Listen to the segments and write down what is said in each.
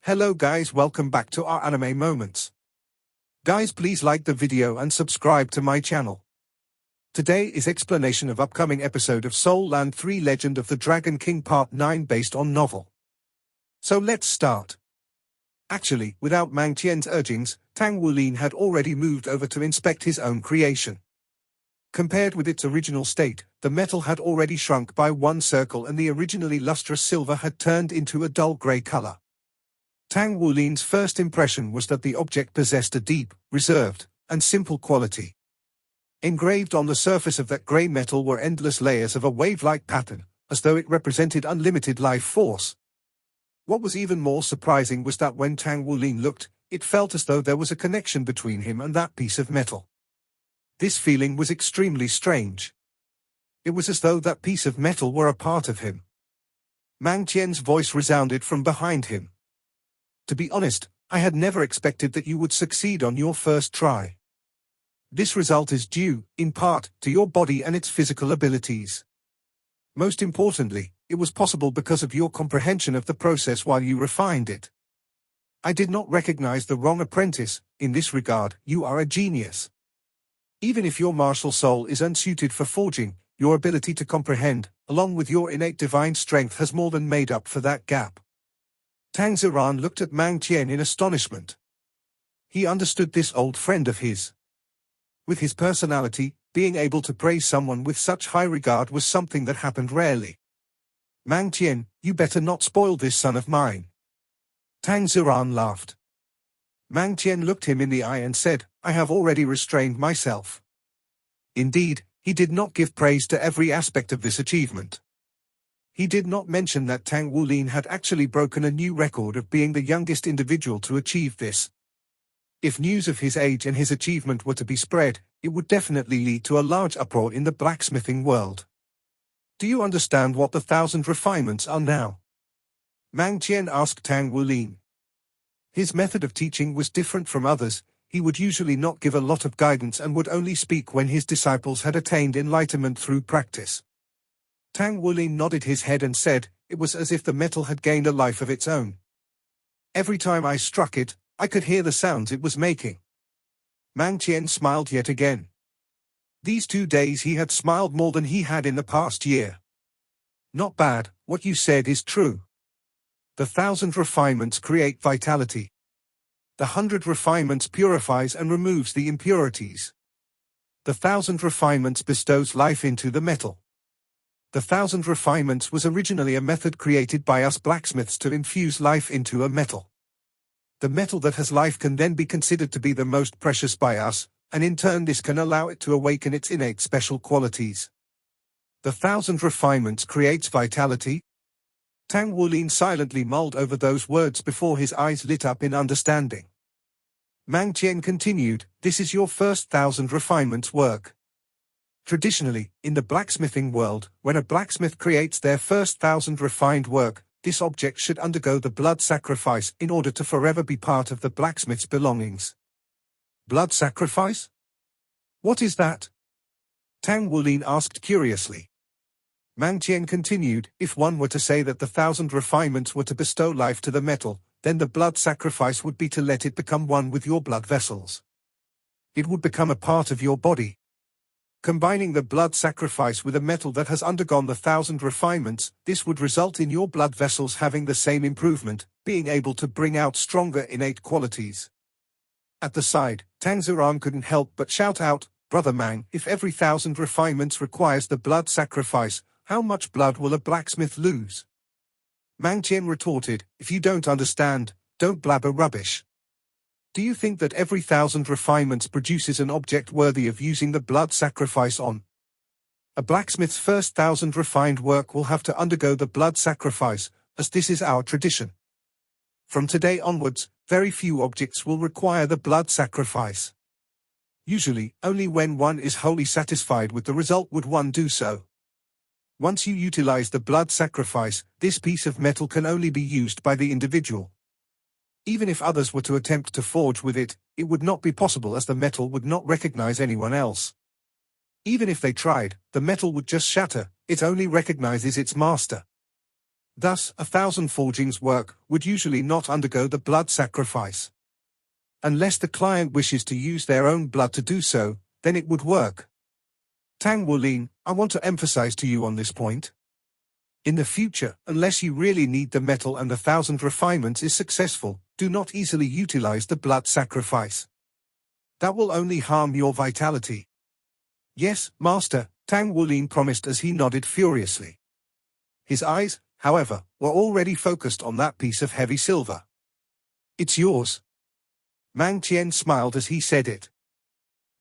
Hello guys, welcome back to our anime moments. Guys, please like the video and subscribe to my channel. Today is explanation of upcoming episode of Soul Land 3 Legend of the Dragon King Part 9 based on novel. So let's start. Actually, without Mang Tien's urgings, Tang Wulin had already moved over to inspect his own creation. Compared with its original state, the metal had already shrunk by one circle and the originally lustrous silver had turned into a dull grey color. Tang Wulin's first impression was that the object possessed a deep, reserved, and simple quality. Engraved on the surface of that grey metal were endless layers of a wave-like pattern, as though it represented unlimited life force. What was even more surprising was that when Tang Wulin looked, it felt as though there was a connection between him and that piece of metal. This feeling was extremely strange. It was as though that piece of metal were a part of him. Mang Tien's voice resounded from behind him. To be honest, I had never expected that you would succeed on your first try. This result is due, in part, to your body and its physical abilities. Most importantly, it was possible because of your comprehension of the process while you refined it. I did not recognize the wrong apprentice. In this regard, you are a genius. Even if your martial soul is unsuited for forging, your ability to comprehend, along with your innate divine strength, has more than made up for that gap. Tang San looked at Mang Tien in astonishment. He understood this old friend of his. With his personality, being able to praise someone with such high regard was something that happened rarely. Mang Tien, you better not spoil this son of mine. Tang San laughed. Mang Tien looked him in the eye and said, I have already restrained myself. Indeed, he did not give praise to every aspect of this achievement. He did not mention that Tang Wulin had actually broken a new record of being the youngest individual to achieve this. If news of his age and his achievement were to be spread, it would definitely lead to a large uproar in the blacksmithing world. Do you understand what the 1,000 refinements are now? Mang Tien asked Tang Wulin. His method of teaching was different from others. He would usually not give a lot of guidance and would only speak when his disciples had attained enlightenment through practice. Tang Wulin nodded his head and said, it was as if the metal had gained a life of its own. Every time I struck it, I could hear the sounds it was making. Mang Tien smiled yet again. These 2 days he had smiled more than he had in the past year. Not bad, what you said is true. The 1,000 refinements create vitality. The 100 refinements purifies and removes the impurities. The 1,000 refinements bestows life into the metal. The 1,000 refinements was originally a method created by us blacksmiths to infuse life into a metal. The metal that has life can then be considered to be the most precious by us, and in turn this can allow it to awaken its innate special qualities. The 1,000 refinements creates vitality. Tang Wulin silently mulled over those words before his eyes lit up in understanding. Mang Tien continued, this is your first 1,000 refinements work. Traditionally, in the blacksmithing world, when a blacksmith creates their first 1,000 refined work, this object should undergo the blood sacrifice in order to forever be part of the blacksmith's belongings. Blood sacrifice? What is that? Tang Wulin asked curiously. Mang Tien continued, if one were to say that the 1,000 refinements were to bestow life to the metal, then the blood sacrifice would be to let it become one with your blood vessels. It would become a part of your body. Combining the blood sacrifice with a metal that has undergone the 1,000 refinements, this would result in your blood vessels having the same improvement, being able to bring out stronger innate qualities. At the side, Tang San couldn't help but shout out, Brother Mang, if every 1,000 refinements requires the blood sacrifice, how much blood will a blacksmith lose? Mang Tien retorted, if you don't understand, don't blabber rubbish. Do you think that every 1,000 refinements produces an object worthy of using the blood sacrifice on? A blacksmith's first 1,000 refined work will have to undergo the blood sacrifice, as this is our tradition. From today onwards, very few objects will require the blood sacrifice. Usually, only when one is wholly satisfied with the result would one do so. Once you utilize the blood sacrifice, this piece of metal can only be used by the individual. Even if others were to attempt to forge with it, it would not be possible as the metal would not recognize anyone else. Even if they tried, the metal would just shatter, it only recognizes its master. Thus, 1,000 forgings work would usually not undergo the blood sacrifice. Unless the client wishes to use their own blood to do so, then it would work. Tang Wulin, I want to emphasize to you on this point. In the future, unless you really need the metal and the 1,000 refinements is successful, do not easily utilize the blood sacrifice. That will only harm your vitality. Yes, Master, Tang Wulin promised as he nodded furiously. His eyes, however, were already focused on that piece of heavy silver. It's yours. Mang Qian smiled as he said it.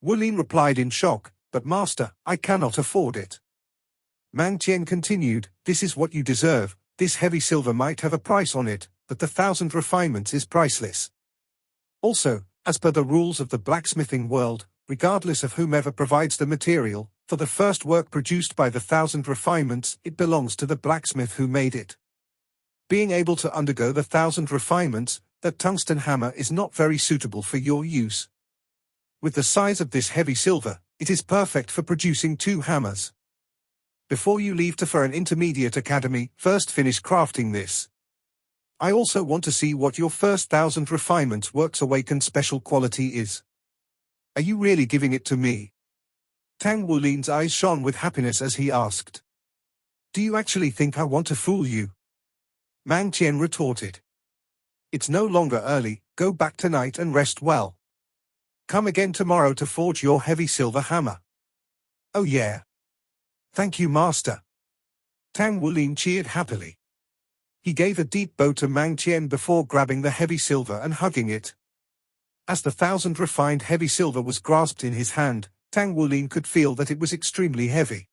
Wulin replied in shock, but Master, I cannot afford it. Mang Qian continued, this is what you deserve. This heavy silver might have a price on it, but the 1,000 refinements is priceless. Also, as per the rules of the blacksmithing world, regardless of whomever provides the material, for the first work produced by the 1,000 refinements, it belongs to the blacksmith who made it. Being able to undergo the 1,000 refinements, that tungsten hammer is not very suitable for your use. With the size of this heavy silver, it is perfect for producing 2 hammers. Before you leave for an intermediate academy, first finish crafting this. I also want to see what your first 1,000 refinements works awakened special quality is. Are you really giving it to me? Tang Wulin's eyes shone with happiness as he asked. Do you actually think I want to fool you? Mang Qian retorted. It's no longer early, go back tonight and rest well. Come again tomorrow to forge your heavy silver hammer. Oh yeah. Thank you, Master. Tang Wulin cheered happily. He gave a deep bow to Mang Qian before grabbing the heavy silver and hugging it. As the 1,000 refined heavy silver was grasped in his hand, Tang Wulin could feel that it was extremely heavy.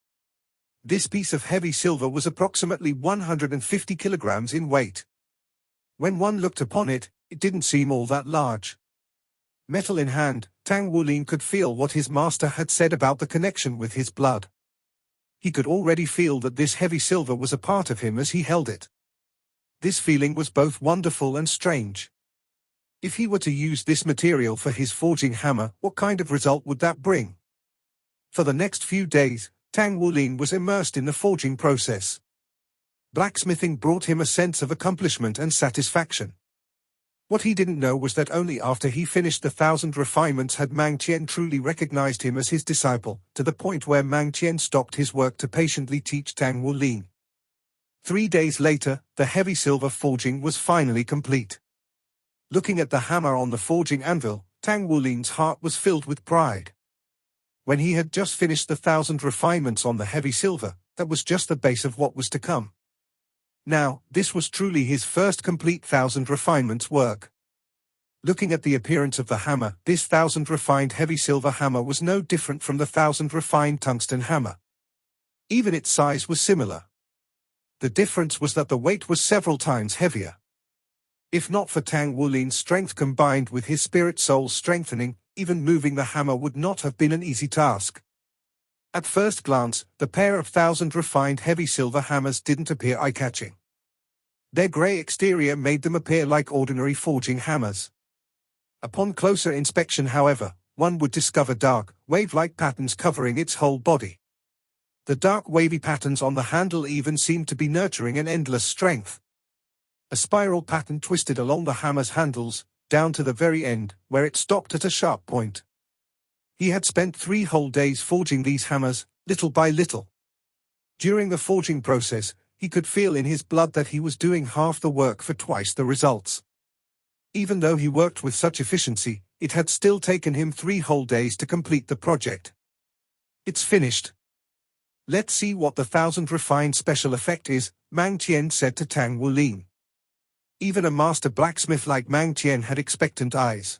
This piece of heavy silver was approximately 150 kilograms in weight. When one looked upon it, it didn't seem all that large. Metal in hand, Tang Wulin could feel what his master had said about the connection with his blood. He could already feel that this heavy silver was a part of him as he held it. This feeling was both wonderful and strange. If he were to use this material for his forging hammer, what kind of result would that bring? For the next few days, Tang Wulin was immersed in the forging process. Blacksmithing brought him a sense of accomplishment and satisfaction. What he didn't know was that only after he finished the 1,000 refinements had Mang Qian truly recognized him as his disciple, to the point where Mang Qian stopped his work to patiently teach Tang Wulin. 3 days later, the heavy silver forging was finally complete. Looking at the hammer on the forging anvil, Tang Wulin's heart was filled with pride. When he had just finished the 1,000 refinements on the heavy silver, that was just the base of what was to come. Now, this was truly his first complete 1,000 refinements work. Looking at the appearance of the hammer, this 1,000 refined heavy silver hammer was no different from the 1,000 refined tungsten hammer. Even its size was similar. The difference was that the weight was several times heavier. If not for Tang Wulin's strength combined with his spirit-soul strengthening, even moving the hammer would not have been an easy task. At first glance, the pair of 1,000 refined heavy silver hammers didn't appear eye-catching. Their grey exterior made them appear like ordinary forging hammers. Upon closer inspection, however, one would discover dark, wave-like patterns covering its whole body. The dark wavy patterns on the handle even seemed to be nurturing an endless strength. A spiral pattern twisted along the hammer's handles, down to the very end, where it stopped at a sharp point. He had spent 3 whole days forging these hammers, little by little. During the forging process, he could feel in his blood that he was doing half the work for twice the results. Even though he worked with such efficiency, it had still taken him 3 whole days to complete the project. It's finished. Let's see what the 1,000 refined special effect is, Mang Qian said to Tang Wulin. Even a master blacksmith like Mang Qian had expectant eyes.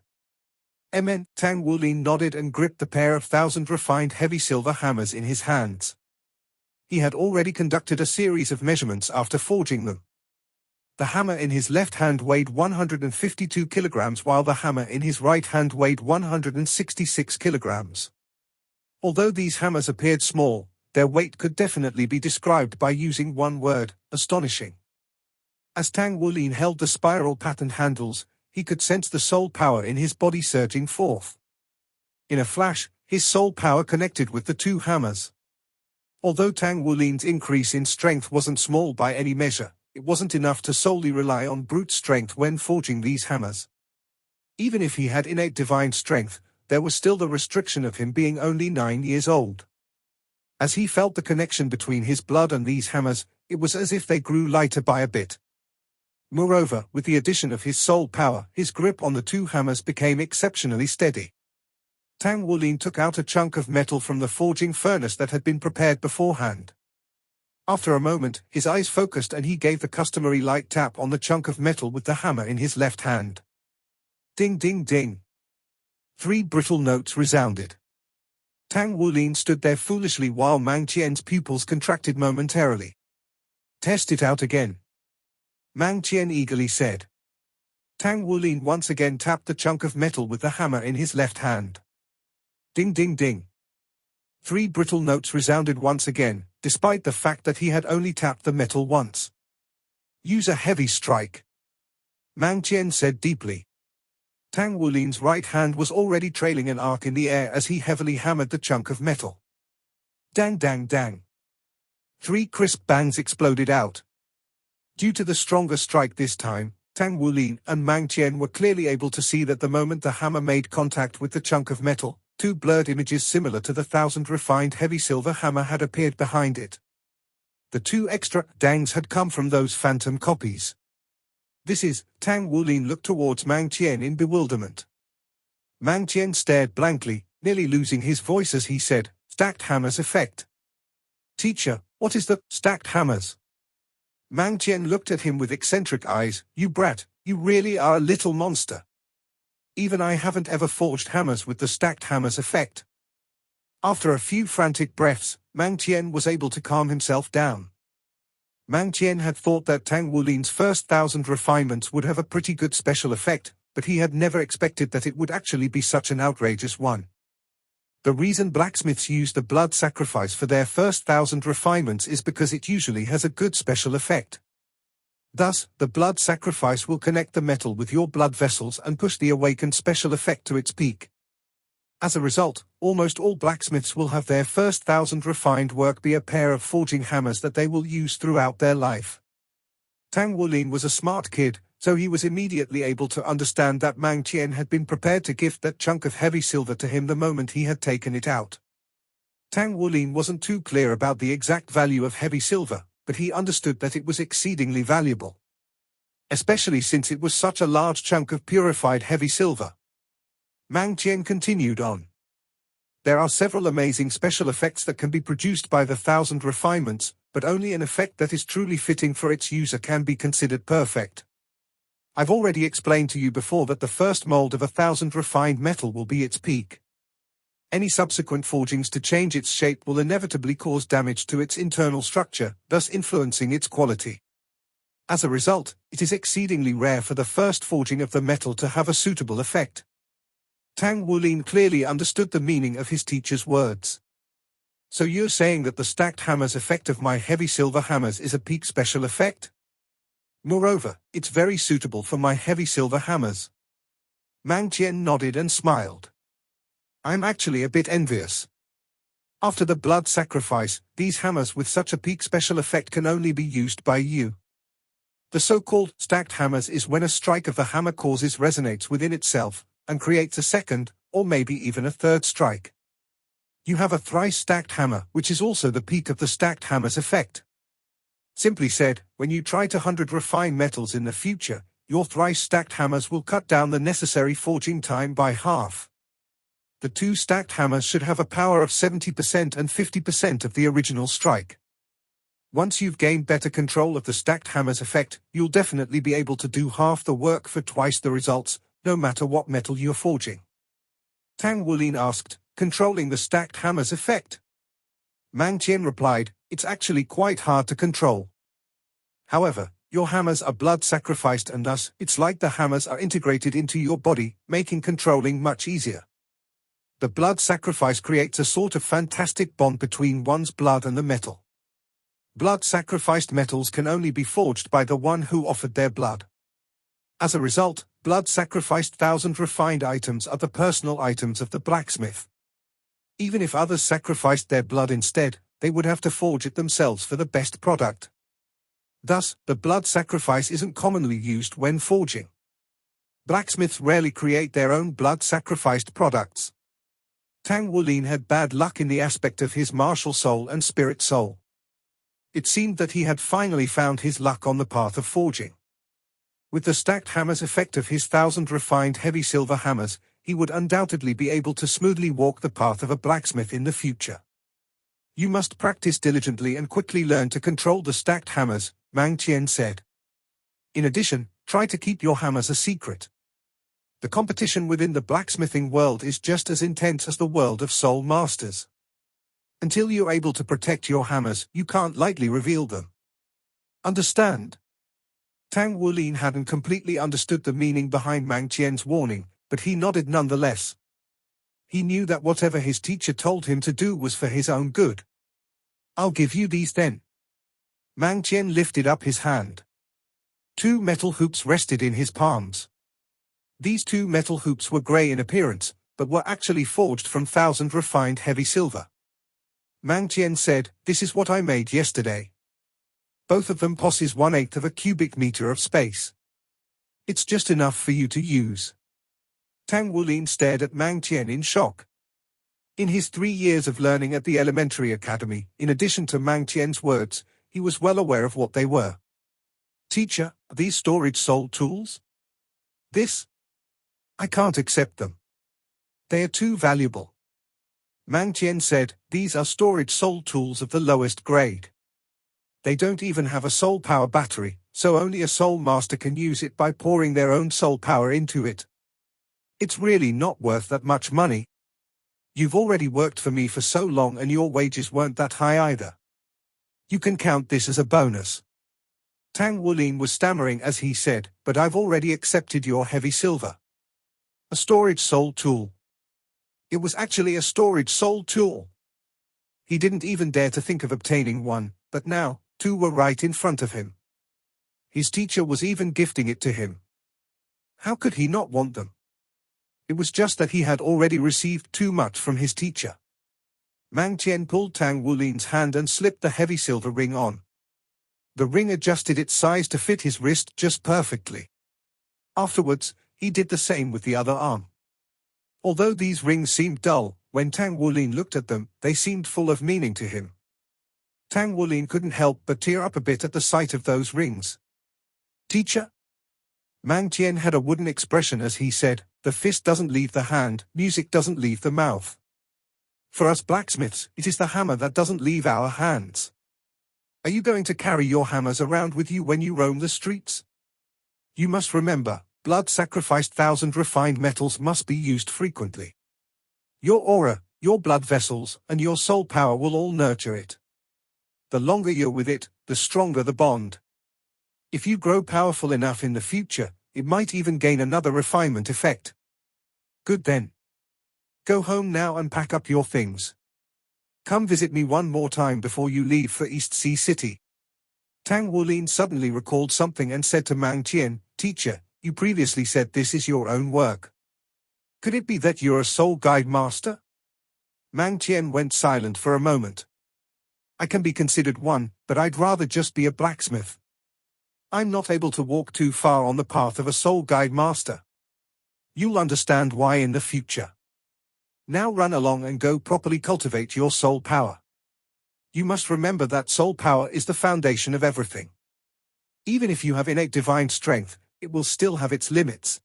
Amen. Tang Wulin nodded and gripped the pair of 1,000 refined heavy silver hammers in his hands. He had already conducted a series of measurements after forging them. The hammer in his left hand weighed 152 kilograms while the hammer in his right hand weighed 166 kilograms. Although these hammers appeared small, their weight could definitely be described by using one word: astonishing. As Tang Wulin held the spiral patterned handles, he could sense the soul power in his body surging forth. In a flash, his soul power connected with the 2 hammers. Although Tang Wulin's increase in strength wasn't small by any measure, it wasn't enough to solely rely on brute strength when forging these hammers. Even if he had innate divine strength, there was still the restriction of him being only 9 years old. As he felt the connection between his blood and these hammers, it was as if they grew lighter by a bit. Moreover, with the addition of his soul power, his grip on the two hammers became exceptionally steady. Tang Wulin took out a chunk of metal from the forging furnace that had been prepared beforehand. After a moment, his eyes focused and he gave the customary light tap on the chunk of metal with the hammer in his left hand. Ding ding ding. 3 brittle notes resounded. Tang Wulin stood there foolishly while Mang Qian's pupils contracted momentarily. Test it out again, Mang Qian eagerly said. Tang Wulin once again tapped the chunk of metal with the hammer in his left hand. Ding ding ding. 3 brittle notes resounded once again, despite the fact that he had only tapped the metal once. Use a heavy strike, Mang Qian said deeply. Tang Wulin's right hand was already trailing an arc in the air as he heavily hammered the chunk of metal. Dang dang dang. 3 crisp bangs exploded out. Due to the stronger strike this time, Tang Wulin and Mang Qian were clearly able to see that the moment the hammer made contact with the chunk of metal, 2 blurred images similar to the 1000 refined heavy silver hammer had appeared behind it. The 2 extra dangs had come from those phantom copies. This is, Tang Wulin looked towards Mang Qian in bewilderment. Mang Qian stared blankly, nearly losing his voice as he said, "Stacked hammers effect." "Teacher, what is the stacked hammers?" Mang Qian looked at him with eccentric eyes. "You brat, you really are a little monster. Even I haven't ever forged hammers with the stacked hammers effect." After a few frantic breaths, Mang Qian was able to calm himself down. Mang Qian had thought that Tang Wulin's first 1000 refinements would have a pretty good special effect, but he had never expected that it would actually be such an outrageous one. The reason blacksmiths use the blood sacrifice for their first 1000 refinements is because it usually has a good special effect. Thus, the blood sacrifice will connect the metal with your blood vessels and push the awakened special effect to its peak. As a result, almost all blacksmiths will have their first 1000 refined work be a pair of forging hammers that they will use throughout their life. Tang Wulin was a smart kid, so he was immediately able to understand that Mang Qian had been prepared to gift that chunk of heavy silver to him the moment he had taken it out. Tang Wulin wasn't too clear about the exact value of heavy silver, but he understood that it was exceedingly valuable. Especially since it was such a large chunk of purified heavy silver. Mang Qian continued on. There are several amazing special effects that can be produced by the 1000 refinements, but only an effect that is truly fitting for its user can be considered perfect. I've already explained to you before that the first mold of 1000 refined metal will be its peak. Any subsequent forgings to change its shape will inevitably cause damage to its internal structure, thus influencing its quality. As a result, it is exceedingly rare for the first forging of the metal to have a suitable effect. Tang Wulin clearly understood the meaning of his teacher's words. So you're saying that the stacked hammers effect of my heavy silver hammers is a peak special effect? Moreover, it's very suitable for my heavy silver hammers. Mang Qian nodded and smiled. I'm actually a bit envious. After the blood sacrifice, these hammers with such a peak special effect can only be used by you. The so-called stacked hammers is when a strike of the hammer causes resonates within itself, and creates a second, or maybe even a third strike. You have a thrice stacked hammer, which is also the peak of the stacked hammers effect. Simply said, when you try to 100 refine metals in the future, your thrice stacked hammers will cut down the necessary forging time by half. The 2 stacked hammers should have a power of 70% and 50% of the original strike. Once you've gained better control of the stacked hammers effect, you'll definitely be able to do half the work for twice the results, no matter what metal you're forging. Tang Wulin asked, controlling the stacked hammers effect? Mang Qian replied, it's actually quite hard to control. However, your hammers are blood sacrificed and thus, it's like the hammers are integrated into your body, making controlling much easier. The blood sacrifice creates a sort of fantastic bond between one's blood and the metal. Blood sacrificed metals can only be forged by the one who offered their blood. As a result, blood sacrificed 1000 refined items are the personal items of the blacksmith. Even if others sacrificed their blood instead, they would have to forge it themselves for the best product. Thus, the blood sacrifice isn't commonly used when forging. Blacksmiths rarely create their own blood-sacrificed products. Tang Wulin had bad luck in the aspect of his martial soul and spirit soul. It seemed that he had finally found his luck on the path of forging. With the stacked hammers effect of his 1,000 refined heavy silver hammers, he would undoubtedly be able to smoothly walk the path of a blacksmith in the future. You must practice diligently and quickly learn to control the stacked hammers, Mang Qian said. In addition, try to keep your hammers a secret. The competition within the blacksmithing world is just as intense as the world of soul masters. Until you're able to protect your hammers, you can't lightly reveal them. Understand? Tang Wulin hadn't completely understood the meaning behind Mang Qian's warning, but he nodded nonetheless. He knew that whatever his teacher told him to do was for his own good. I'll give you these then. Mang Qian lifted up his hand. 2 metal hoops rested in his palms. These 2 metal hoops were grey in appearance, but were actually forged from 1,000 refined heavy silver. Mang Qian said, "This is what I made yesterday. Both of them possess 1/8 of a cubic meter of space. It's just enough for you to use." Tang Wulin stared at Mang Qian in shock. In his 3 years of learning at the elementary academy, in addition to Mang Qian's words, he was well aware of what they were. "Teacher, are these storage soul tools? This? I can't accept them. They are too valuable." Mang Qian said, "These are storage soul tools of the lowest grade. They don't even have a soul power battery, so only a soul master can use it by pouring their own soul power into it. It's really not worth that much money. You've already worked for me for so long and your wages weren't that high either. You can count this as a bonus." Tang Wulin was stammering as he said, "But I've already accepted your heavy silver. A storage soul tool." It was actually a storage soul tool. He didn't even dare to think of obtaining one, but now, 2 were right in front of him. His teacher was even gifting it to him. How could he not want them? It was just that he had already received too much from his teacher. Mang Qian pulled Tang Wulin's hand and slipped the heavy silver ring on. The ring adjusted its size to fit his wrist just perfectly. Afterwards, he did the same with the other arm. Although these rings seemed dull, when Tang Wulin looked at them, they seemed full of meaning to him. Tang Wulin couldn't help but tear up a bit at the sight of those rings. "Teacher?" Mang Qian had a wooden expression as he said, "The fist doesn't leave the hand, music doesn't leave the mouth. For us blacksmiths, it is the hammer that doesn't leave our hands. Are you going to carry your hammers around with you when you roam the streets? You must remember, blood-sacrificed 1,000 refined metals must be used frequently. Your aura, your blood vessels, and your soul power will all nurture it. The longer you're with it, the stronger the bond. If you grow powerful enough in the future, it might even gain another refinement effect. Good then. Go home now and pack up your things. Come visit me one more time before you leave for East Sea City." Tang Wulin suddenly recalled something and said to Mang Qian, "Teacher, you previously said this is your own work. Could it be that you're a soul guide master?" Mang Qian went silent for a moment. "I can be considered one, but I'd rather just be a blacksmith. I'm not able to walk too far on the path of a soul guide master. You'll understand why in the future. Now run along and go properly cultivate your soul power. You must remember that soul power is the foundation of everything. Even if you have innate divine strength, it will still have its limits.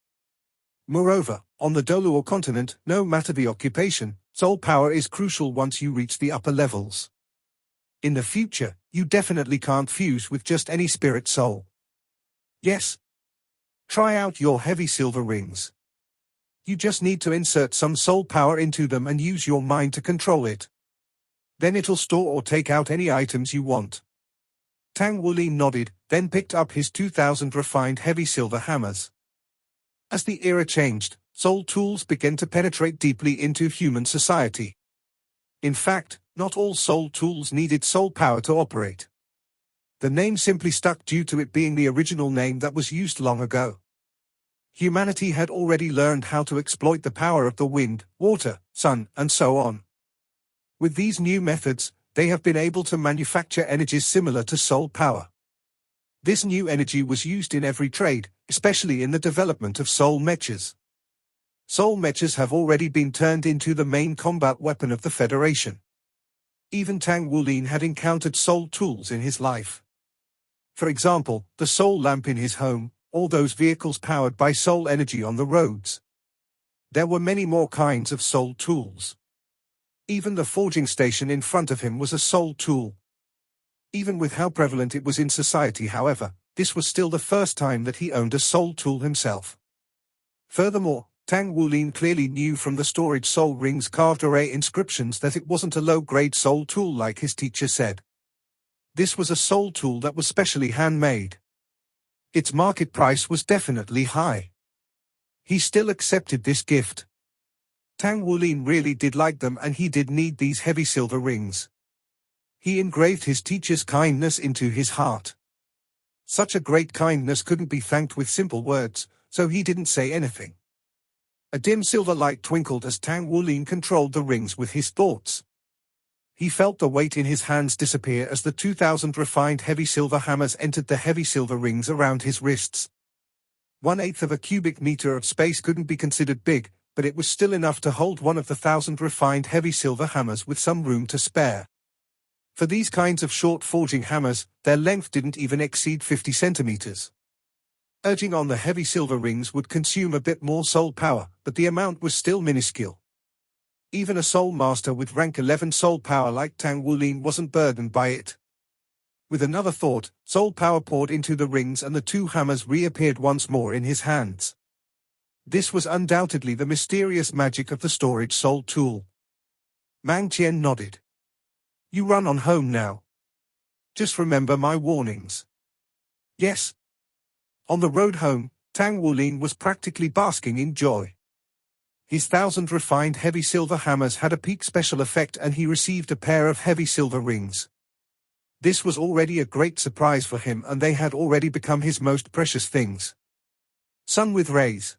Moreover, on the Doluo continent, no matter the occupation, soul power is crucial once you reach the upper levels. In the future, you definitely can't fuse with just any spirit soul. Yes. Try out your heavy silver rings. You just need to insert some soul power into them and use your mind to control it. Then it'll store or take out any items you want." Tang Wulin nodded, then picked up his 2,000 refined heavy silver hammers. As the era changed, soul tools began to penetrate deeply into human society. In fact, not all soul tools needed soul power to operate. The name simply stuck due to it being the original name that was used long ago. Humanity had already learned how to exploit the power of the wind, water, sun, and so on. With these new methods, they have been able to manufacture energies similar to soul power. This new energy was used in every trade, especially in the development of soul mechas. Soul mechas have already been turned into the main combat weapon of the Federation. Even Tang Wulin had encountered soul tools in his life. For example, the soul lamp in his home, or those vehicles powered by soul energy on the roads. There were many more kinds of soul tools. Even the forging station in front of him was a soul tool. Even with how prevalent it was in society, however, this was still the first time that he owned a soul tool himself. Furthermore, Tang Wulin clearly knew from the storage soul rings carved array inscriptions that it wasn't a low-grade soul tool like his teacher said. This was a soul tool that was specially handmade. Its market price was definitely high. He still accepted this gift. Tang Wulin really did like them, and he did need these heavy silver rings. He engraved his teacher's kindness into his heart. Such a great kindness couldn't be thanked with simple words, so he didn't say anything. A dim silver light twinkled as Tang Wulin controlled the rings with his thoughts. He felt the weight in his hands disappear as the 2,000 refined heavy silver hammers entered the heavy silver rings around his wrists. 1/8 of a cubic meter of space couldn't be considered big, but it was still enough to hold one of the 1,000 refined heavy silver hammers with some room to spare. For these kinds of short forging hammers, their length didn't even exceed 50 centimeters. Urging on the heavy silver rings would consume a bit more soul power, but the amount was still minuscule. Even a soul master with rank 11 soul power like Tang Wulin wasn't burdened by it. With another thought, soul power poured into the rings and the two hammers reappeared once more in his hands. This was undoubtedly the mysterious magic of the storage soul tool. Mang Qian nodded. You run on home now. Just remember my warnings. Yes. On the road home, Tang Wulin was practically basking in joy. His 1,000 refined heavy silver hammers had a peak special effect, and he received a pair of heavy silver rings. This was already a great surprise for him, and they had already become his most precious things. Sun with rays.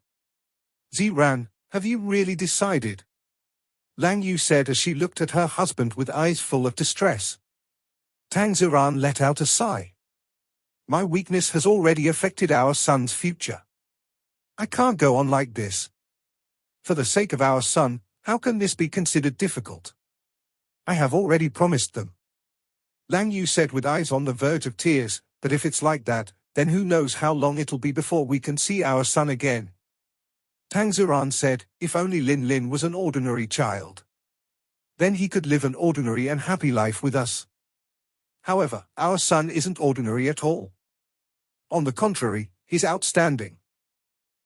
Ziran, have you really decided? Lang Yu said as she looked at her husband with eyes full of distress. Tang Ziran let out a sigh. My weakness has already affected our son's future. I can't go on like this. For the sake of our son, how can this be considered difficult? I have already promised them. Lang Yu said with eyes on the verge of tears, but if it's like that, then who knows how long it'll be before we can see our son again. Tang Ziran said, if only Lin Lin was an ordinary child. Then he could live an ordinary and happy life with us. However, our son isn't ordinary at all. On the contrary, he's outstanding.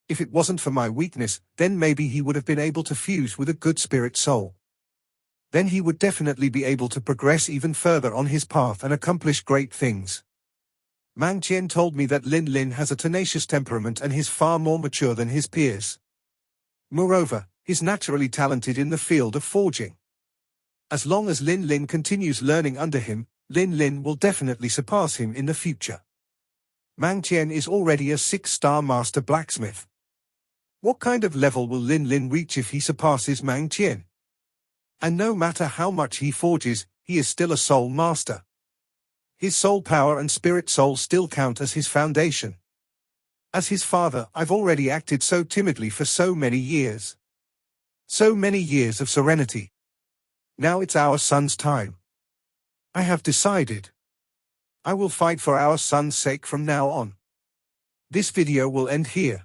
If it wasn't for my weakness, then maybe he would have been able to fuse with a good spirit soul. Then he would definitely be able to progress even further on his path and accomplish great things. Mang Qian told me that Lin Lin has a tenacious temperament and is far more mature than his peers. Moreover, he's naturally talented in the field of forging. As long as Lin Lin continues learning under him, Lin Lin will definitely surpass him in the future. Mang Qian is already a 6-star master blacksmith. What kind of level will Lin Lin reach if he surpasses Mang Qian? And no matter how much he forges, he is still a soul master. His soul power and spirit soul still count as his foundation. As his father, I've already acted so timidly for so many years. So many years of serenity. Now it's our son's time. I have decided. I will fight for our son's sake from now on. This video will end here.